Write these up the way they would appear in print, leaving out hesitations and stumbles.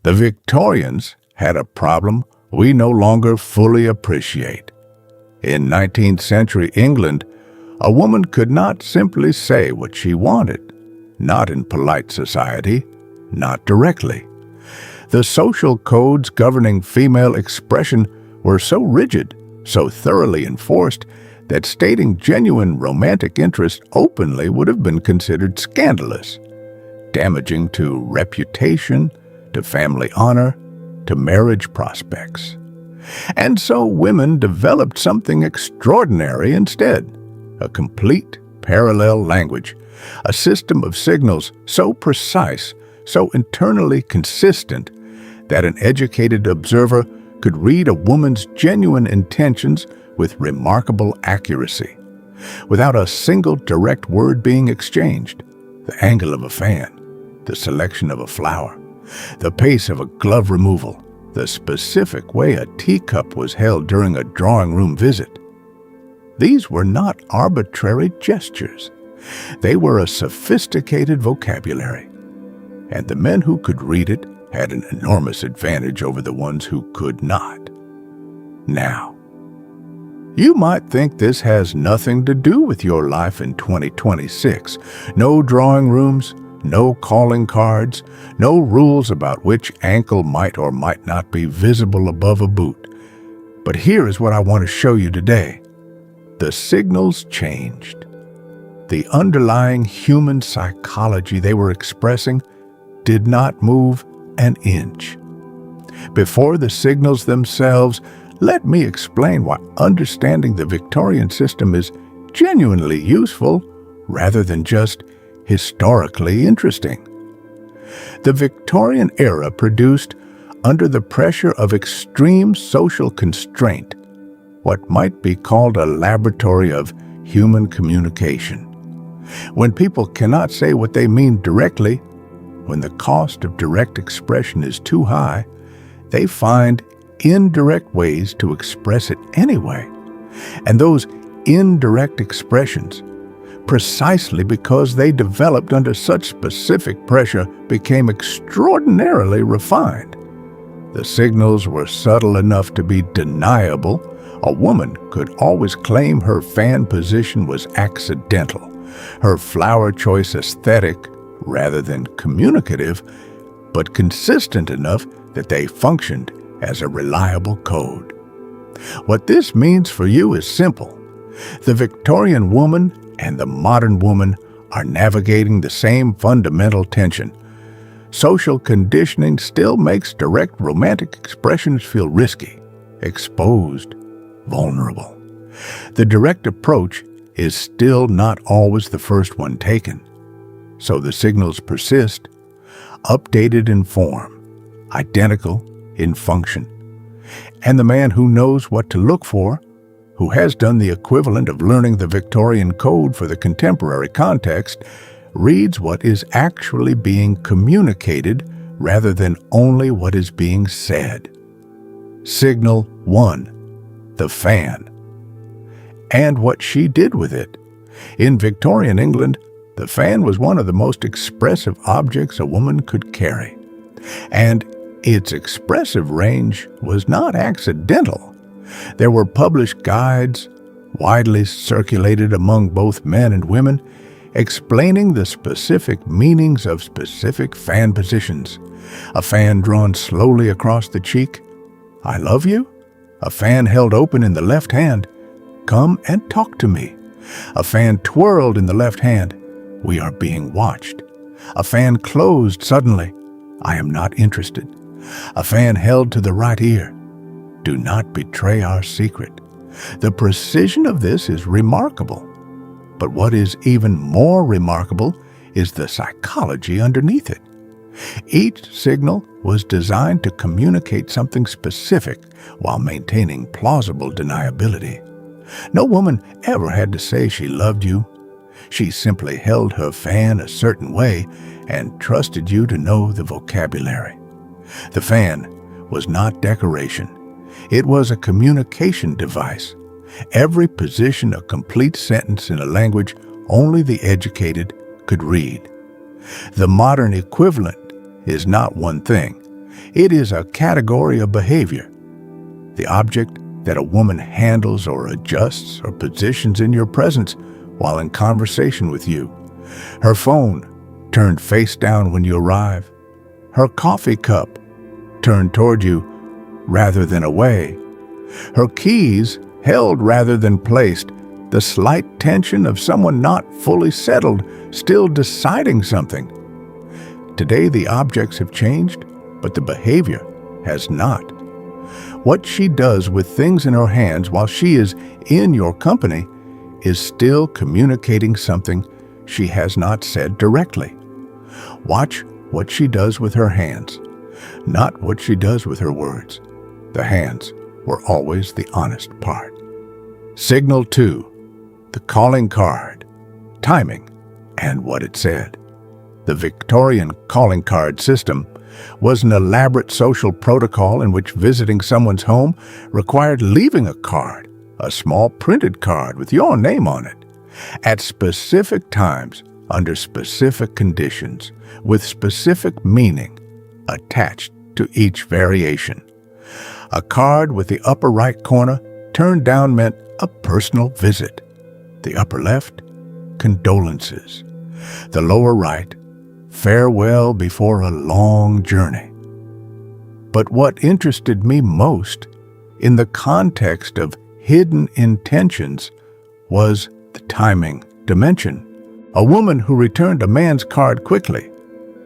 The Victorians had a problem we no longer fully appreciate. In 19th century England, a woman could not simply say what she wanted, not in polite society, not directly. The social codes governing female expression were so rigid, so thoroughly enforced, that stating genuine romantic interest openly would have been considered scandalous, damaging to reputation, to family honor, to marriage prospects. And so women developed something extraordinary instead, a complete parallel language, a system of signals so precise, so internally consistent, that an educated observer could read a woman's genuine intentions with remarkable accuracy, without a single direct word being exchanged. The angle of a fan, the selection of a flower, the pace of a glove removal, the specific way a teacup was held during a drawing room visit. These were not arbitrary gestures. They were a sophisticated vocabulary, and the men who could read it had an enormous advantage over the ones who could not. Now, you might think this has nothing to do with your life in 2026. No drawing rooms, no calling cards, no rules about which ankle might or might not be visible above a boot. But here is what I want to show you today. The signals changed. The underlying human psychology they were expressing did not move an inch. Before the signals themselves, let me explain why understanding the Victorian system is genuinely useful rather than just historically interesting. The Victorian era produced, under the pressure of extreme social constraint, what might be called a laboratory of human communication. When people cannot say what they mean directly, when the cost of direct expression is too high, they find indirect ways to express it anyway. And those indirect expressions, precisely because they developed under such specific pressure, became extraordinarily refined. The signals were subtle enough to be deniable. A woman could always claim her fan position was accidental, her flower choice aesthetic rather than communicative, but consistent enough that they functioned as a reliable code. What this means for you is simple. The Victorian woman and the modern woman are navigating the same fundamental tension. Social conditioning still makes direct romantic expressions feel risky, exposed, vulnerable. The direct approach is still not always the first one taken. So the signals persist, updated in form, identical in function. And the man who knows what to look for, who has done the equivalent of learning the Victorian code for the contemporary context, reads what is actually being communicated rather than only what is being said. Signal 1, the fan, and what she did with it. In Victorian England, the fan was one of the most expressive objects a woman could carry, and its expressive range was not accidental. There were published guides, widely circulated among both men and women, explaining the specific meanings of specific fan positions. A fan drawn slowly across the cheek, "I love you." A fan held open in the left hand, "Come and talk to me." A fan twirled in the left hand, "We are being watched." A fan closed suddenly, "I am not interested." A fan held to the right ear, "Do not betray our secret." The precision of this is remarkable. But what is even more remarkable is the psychology underneath it. Each signal was designed to communicate something specific while maintaining plausible deniability. No woman ever had to say she loved you. She simply held her fan a certain way and trusted you to know the vocabulary. The fan was not decoration. It was a communication device. Every position a complete sentence in a language only the educated could read. The modern equivalent is not one thing. It is a category of behavior. The object that a woman handles or adjusts or positions in your presence while in conversation with you. Her phone turned face down when you arrive. Her coffee cup turned toward you rather than away. Her keys held rather than placed. The slight tension of someone not fully settled, still deciding something. Today the objects have changed, but the behavior has not. What she does with things in her hands while she is in your company is still communicating something she has not said directly. Watch what she does with her hands, not what she does with her words. The hands were always the honest part. Signal 2. The calling card, timing, and what it said. The Victorian calling card system was an elaborate social protocol in which visiting someone's home required leaving a card, a small printed card with your name on it, at specific times, under specific conditions, with specific meaning attached to each variation. A card with the upper right corner turned down meant a personal visit. The upper left, condolences. The lower right, farewell before a long journey. But what interested me most, in the context of hidden intentions, was the timing dimension. A woman who returned a man's card quickly,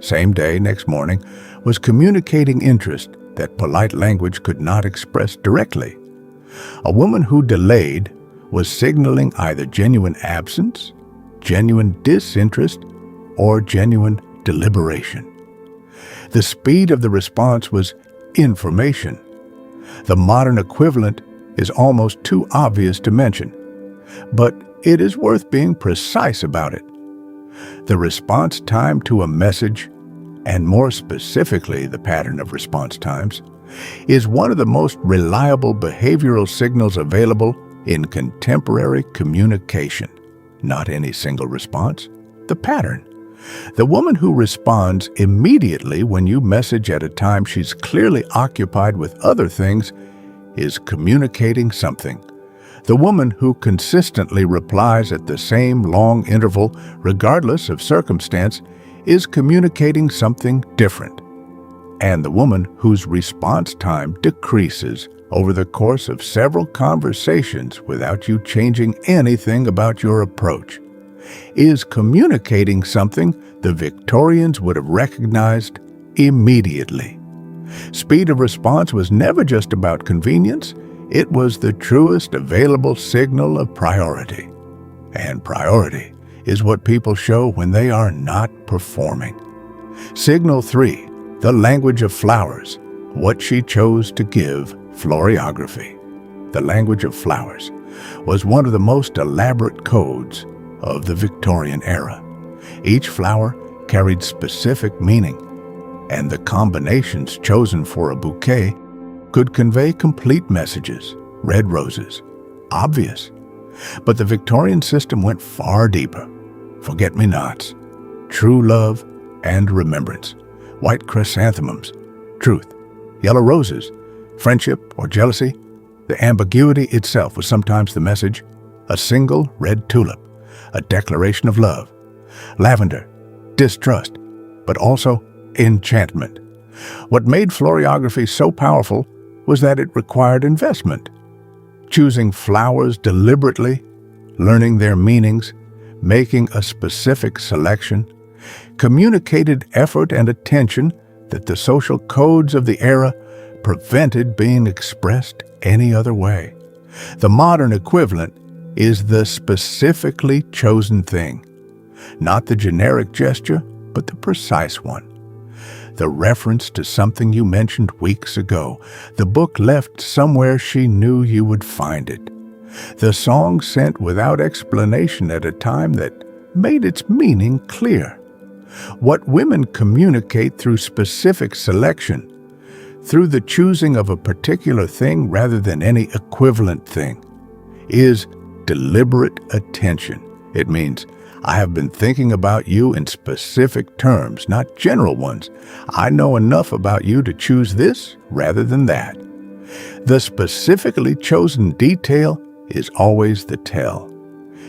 same day, next morning, was communicating interest that polite language could not express directly. A woman who delayed was signaling either genuine absence, genuine disinterest, or genuine deliberation. The speed of the response was information. The modern equivalent is almost too obvious to mention, but it is worth being precise about it. The response time to a message, and more specifically the pattern of response times, is one of the most reliable behavioral signals available in contemporary communication. Not any single response, the pattern. The woman who responds immediately when you message at a time she's clearly occupied with other things is communicating something. The woman who consistently replies at the same long interval, regardless of circumstance, is communicating something different. And the woman whose response time decreases over the course of several conversations without you changing anything about your approach is communicating something the Victorians would have recognized immediately. Speed of response was never just about convenience, it was the truest available signal of priority. And priority is what people show when they are not performing. Signal 3, the language of flowers, what she chose to give floriography. The language of flowers was one of the most elaborate codes of the Victorian era. Each flower carried specific meaning, and the combinations chosen for a bouquet could convey complete messages. Red roses, obvious. But the Victorian system went far deeper. Forget-me-nots, true love and remembrance. White chrysanthemums, truth. Yellow roses, friendship or jealousy. The ambiguity itself was sometimes the message. A single red tulip, a declaration of love. Lavender, distrust, but also enchantment. What made floriography so powerful was that it required investment. Choosing flowers deliberately, learning their meanings, making a specific selection, communicated effort and attention that the social codes of the era prevented being expressed any other way. The modern equivalent is the specifically chosen thing, not the generic gesture, but the precise one. The reference to something you mentioned weeks ago, the book left somewhere she knew you would find it, the song sent without explanation at a time that made its meaning clear. What women communicate through specific selection, through the choosing of a particular thing rather than any equivalent thing, is deliberate attention. It means, I have been thinking about you in specific terms, not general ones. I know enough about you to choose this rather than that. The specifically chosen detail is always the tell.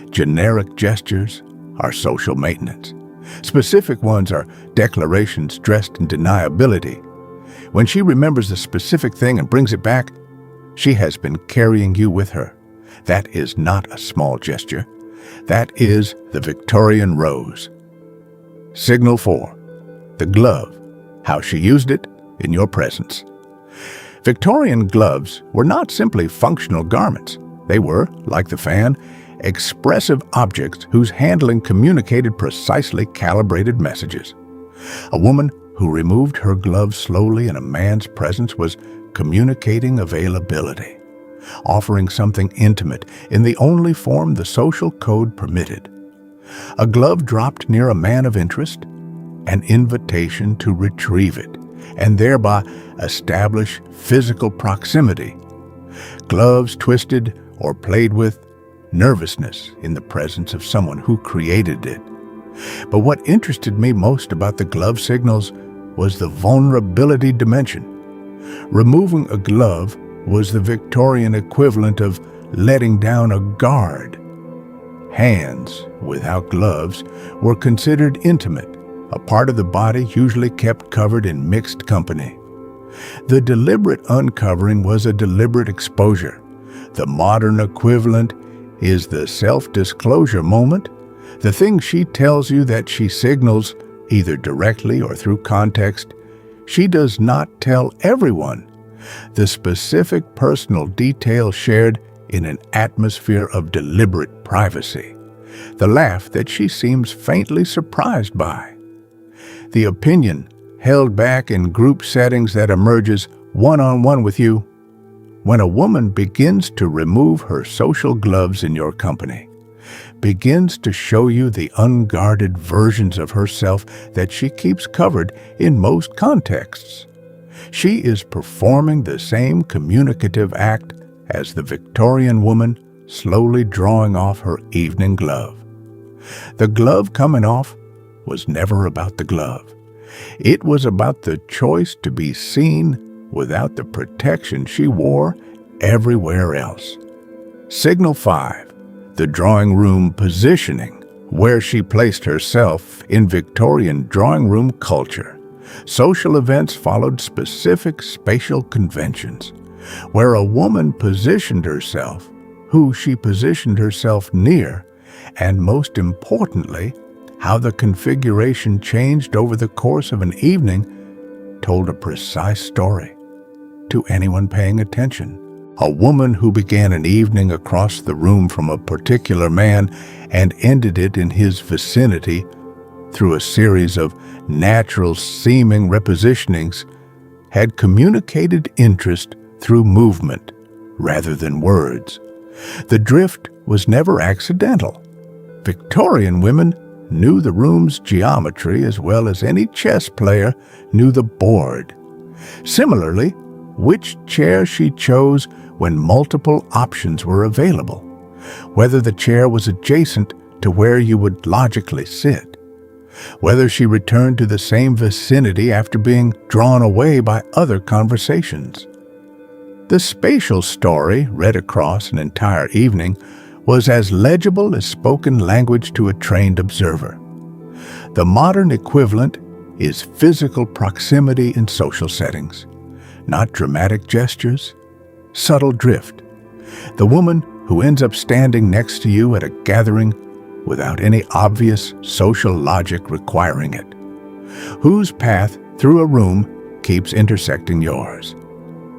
Generic gestures are social maintenance. Specific ones are declarations dressed in deniability. When she remembers a specific thing and brings it back, she has been carrying you with her. That is not a small gesture. That is the Victorian rose. Signal 4. The glove. How she used it in your presence. Victorian gloves were not simply functional garments. They were, like the fan, expressive objects whose handling communicated precisely calibrated messages. A woman who removed her glove slowly in a man's presence was communicating availability, offering something intimate in the only form the social code permitted. A glove dropped near a man of interest, an invitation to retrieve it, and thereby establish physical proximity. Gloves twisted or played with, nervousness in the presence of someone who created it. But what interested me most about the glove signals was the vulnerability dimension. Removing a glove was the Victorian equivalent of letting down a guard. Hands without gloves were considered intimate, a part of the body usually kept covered in mixed company. The deliberate uncovering was a deliberate exposure. The modern equivalent is the self-disclosure moment, the thing she tells you that she signals, either directly or through context. She does not tell everyone. The specific personal detail shared in an atmosphere of deliberate privacy. The laugh that she seems faintly surprised by. The opinion held back in group settings that emerges one-on-one with you. When a woman begins to remove her social gloves in your company, begins to show you the unguarded versions of herself that she keeps covered in most contexts, she is performing the same communicative act as the Victorian woman slowly drawing off her evening glove. The glove coming off was never about the glove. It was about the choice to be seen without the protection she wore everywhere else. Signal 5. The drawing room positioning, where she placed herself in Victorian drawing room culture. Social events followed specific spatial conventions. Where a woman positioned herself, who she positioned herself near, and most importantly, how the configuration changed over the course of an evening, told a precise story to anyone paying attention. A woman who began an evening across the room from a particular man and ended it in his vicinity through a series of natural-seeming repositionings had communicated interest through movement rather than words. The drift was never accidental. Victorian women knew the room's geometry as well as any chess player knew the board. Similarly, which chair she chose when multiple options were available, whether the chair was adjacent to where you would logically sit, whether she returned to the same vicinity after being drawn away by other conversations. The spatial story, read across an entire evening, was as legible as spoken language to a trained observer. The modern equivalent is physical proximity in social settings, not dramatic gestures, subtle drift. The woman who ends up standing next to you at a gathering without any obvious social logic requiring it, whose path through a room keeps intersecting yours,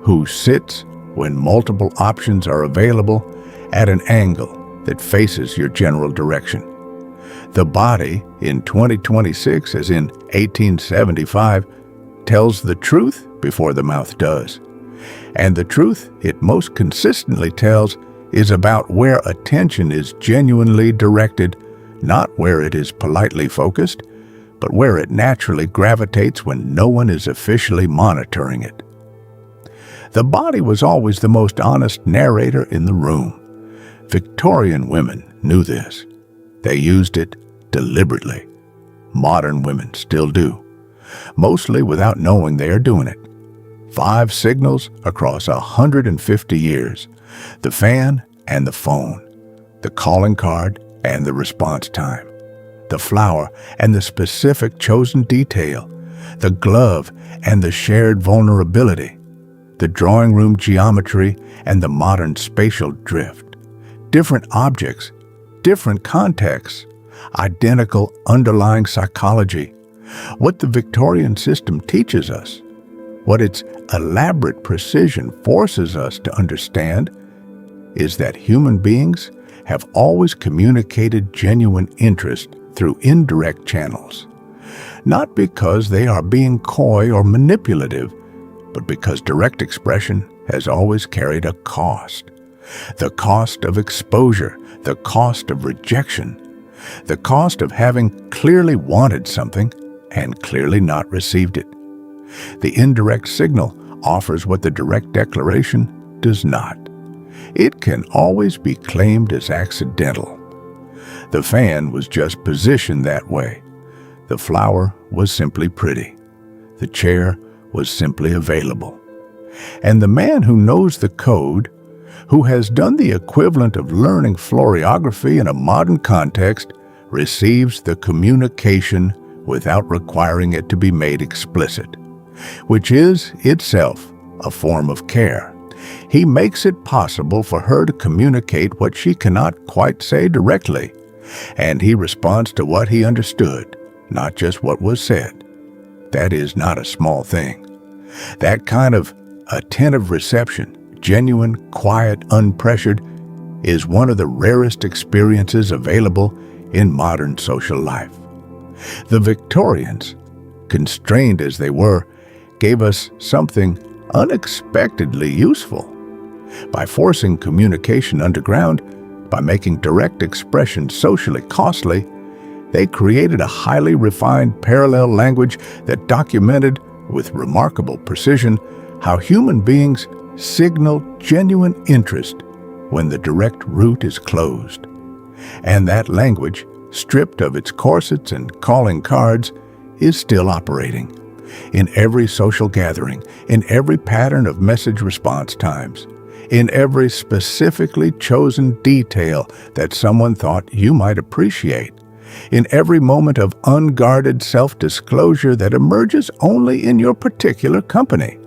who sits when multiple options are available at an angle that faces your general direction. The body in 2026, as in 1875, tells the truth before the mouth does. And the truth it most consistently tells is about where attention is genuinely directed, not where it is politely focused, but where it naturally gravitates when no one is officially monitoring it. The body was always the most honest narrator in the room. Victorian women knew this. They used it deliberately. Modern women still do, mostly without knowing they are doing it. 5 signals across 150 years: the fan and the phone, the calling card and the response time, the flower and the specific chosen detail, the glove and the shared vulnerability, the drawing room geometry and the modern spatial drift. Different objects, different contexts, identical underlying psychology. What the Victorian system teaches us, what its elaborate precision forces us to understand, is that human beings have always communicated genuine interest through indirect channels. Not because they are being coy or manipulative, but because direct expression has always carried a cost. The cost of exposure, the cost of rejection, the cost of having clearly wanted something and clearly not received it. The indirect signal offers what the direct declaration does not. It can always be claimed as accidental. The fan was just positioned that way. The flower was simply pretty. The chair was simply available. And the man who knows the code, who has done the equivalent of learning florography in a modern context, receives the communication without requiring it to be made explicit, which is itself a form of care. He makes it possible for her to communicate what she cannot quite say directly, and he responds to what he understood, not just what was said. That is not a small thing. That kind of attentive reception, genuine, quiet, unpressured, is one of the rarest experiences available in modern social life. The Victorians, constrained as they were, gave us something unexpectedly useful. By forcing communication underground, by making direct expression socially costly, they created a highly refined parallel language that documented with remarkable precision how human beings signal genuine interest when the direct route is closed. And that language, stripped of its corsets and calling cards, is still operating in every social gathering, in every pattern of message response times, in every specifically chosen detail that someone thought you might appreciate, in every moment of unguarded self-disclosure that emerges only in your particular company.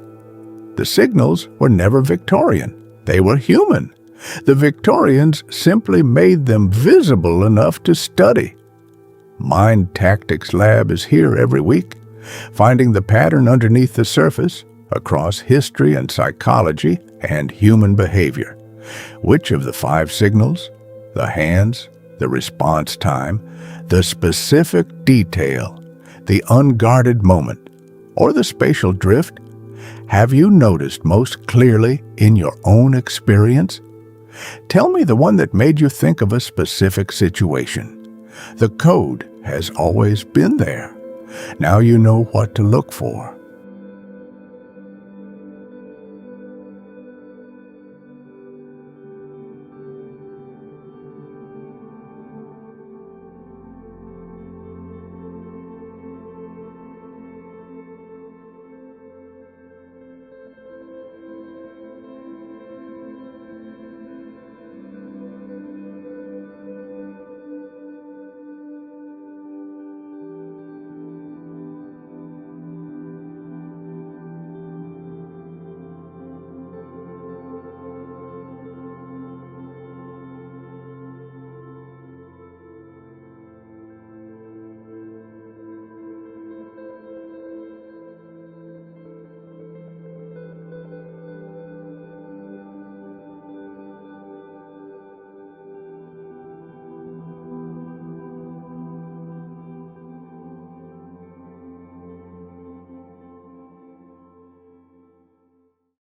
The signals were never Victorian. They were human. The Victorians simply made them visible enough to study. Mind Tactics Lab is here every week, finding the pattern underneath the surface across history and psychology and human behavior. Which of the 5 signals, the hands, the response time, the specific detail, the unguarded moment, or the spatial drift, have you noticed most clearly in your own experience? Tell me the one that made you think of a specific situation. The code has always been there. Now you know what to look for.